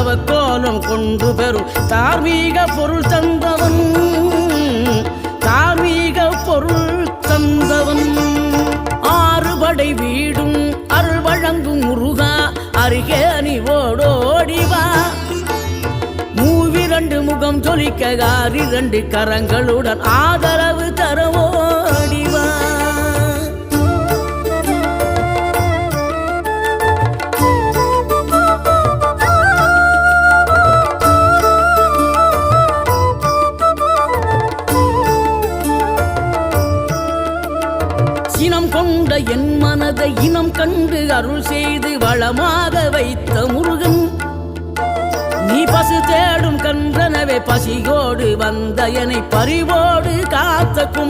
தவக்கோலம் கொண்டு பெறும் தார்மீக பொருள் தந்தவன், தார்மீக பொருள் தந்தவன். ஆறுபடை வீடும் அருள் வழங்கும் முருகா அருகே நீ ஓடோடிவா. மூவிரண்டு முகம் ஜொலிக்க 2 கரங்களுடன் ஆதரவு தரவோடிவா. சினம் கொண்ட என் மனதை இனம் கண்டு அருள் செய்து வளமாக வைத்த முருகன், நீ பசு தேடும் கன்றனவே பசியோடு வந்த என்னை பறிவோடு காத்த குமார்.